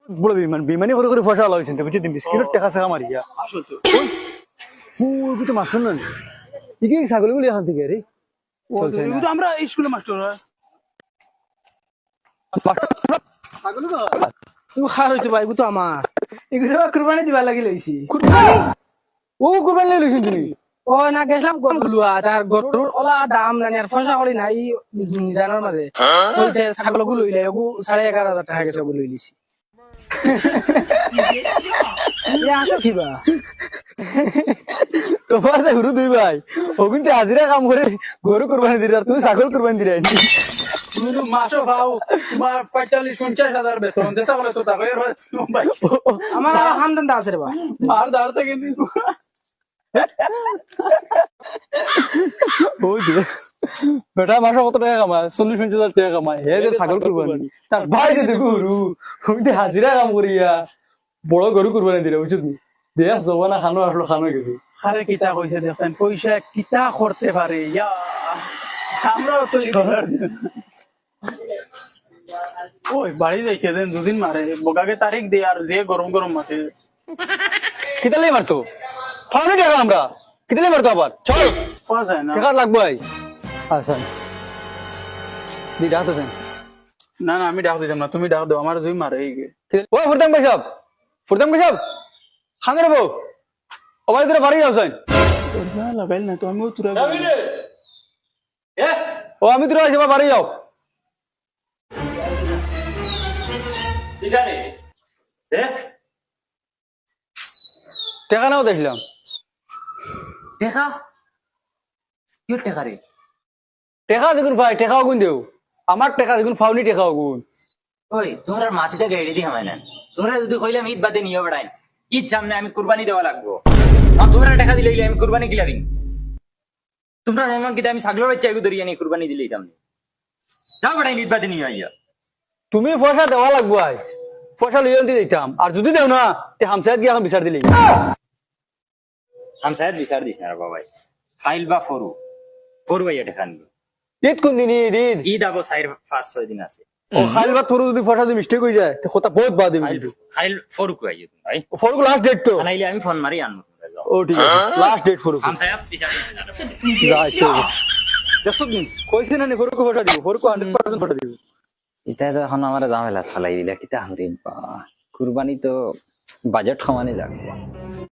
বড় বিমান বিমানি করে করে ফসা লাগাইছেন বুঝছি দিন বিস্কিটের টাকা টাকা মারিয়া ওই তো মাস্টার না কি কি ছাগলগুলি এখান থেকে রে চলছে না তো আমরা স্কুলে মাস্টার তুই খার হইতে পাইবো তো আমার এগুলো কুরবানি দিবা লাগি লইছি কুরবানি ও কুরবানি লই লইছেন তুমি ও না গেছিলাম গরুয়া তার গরুর ওলা দাম জানি আর ফসা করি নাই জানার মাঝে বলতে ছাগল গুলো লইলে 11,500 টাকা গেছে ওগুলো লইলিছি আসো কিবা তোমার যে গুরু দুই ভাই ও কিন্তু হাজিরা কাম করে গরু কুরবানি দিলে আর তুমি ছাগল কুরবানি দিলে তুমি তো মাসো ভাও তোমার 45-50,000 বেতন দেতা বলে তো টাকা আমার খানদান আছে রে বা মার দাঁড়তে কিন্তু ওই যে বেটা মাসে কত টাকা কামায় 40-50,000 টাকা কামায় হে যে ছাগল কুরবানি তার ভাই যে গরু ওই যে হাজিরা কাম করিয়া বড় গরু কুরবানি দিলে বুঝছো তুমি দেয়া জবানা খানো আসলো খানো গেছে আরে কিতা কইছে দেখেন পয়সা কিতা করতে পারে ইয়া আমরাও তো ওই বাড়ি যাইছে দেন দুদিন মারে বগাকে তারিখ দিয়ে আর দিয়ে গরম গরম মাঠে কিতালে মারতো ফাউনি টাকা আমরা কিতালে মারতো আবার চল পাওয়া যায় না টাকা লাগবে আচ্ছা দিদা তো সেন না না আমি ডাক দিতাম না তুমি ডাক দাও আমার জুই মারে ও ফুরতাম ভাই সব খানে রে বউ ও ভাই তোরা বাড়ি যাওছেন লাগাইল না তো আমিও তুরা ও আমি তোরা আসি বাড়ি যাও টাকা নাও দেখলাম টেকা কি টেকা রে টাকা দেখুন ভাই টাকাও গুণ দেও আমার টাকা দেখুন ফাউনি টাকাও গুণ ওই তোমরা মাটিতে গাইড়ে দি হামায় না তোমরা যদি কইলাম ঈদ বাদে নিয়ে বেড়াই ঈদ সামনে আমি কুরবানি দেওয়া লাগবো আর তোমরা টাকা দিলে আমি কুরবানি গিলা দিন তোমরা নর্মাল কিতা আমি ছাগলের বাচ্চা এগু ধরিয়ে নিয়ে কুরবানি দিলেই সামনে যাও বেড়াই ঈদ বাদে নিয়ে আইয়া তুমি পয়সা দেওয়া লাগবো আজ পয়সা লইয়া দিতাম আর যদি দেও না তে হামসায়াত গিয়ে এখন বিচার দিলি হামসায়াত বিচার দিস না রে বাবাই খাইল বা ফরু ফরু আইয়া টাকা নিবে ঈদ কোন দিন ঈদ ঈদ আবো 4-5-6 দিন আছে ও খাইল বা তোর যদি পয়সা যদি মিস্টেক হয়ে যায় তো কথা বহুত বাদ দিবি খাইল ফরু কো আইয়া তুমি ভাই ফরক লাস্ট ডেট তো আনাইলে আমি ফোন মারি আনবো ও ঠিক আছে লাস্ট ডেট ফরক হামসায়াত বিচার যা ঠিক আছে দেখো দিন কইছে না নি ফরক পয়সা দিব ফরক 100% পয়সা দিব এটা তো এখন আমার ঝামেলা ছলাই দিলা কিতা হামরিন পা কুরবানি তো বাজেট খামানি লাগবে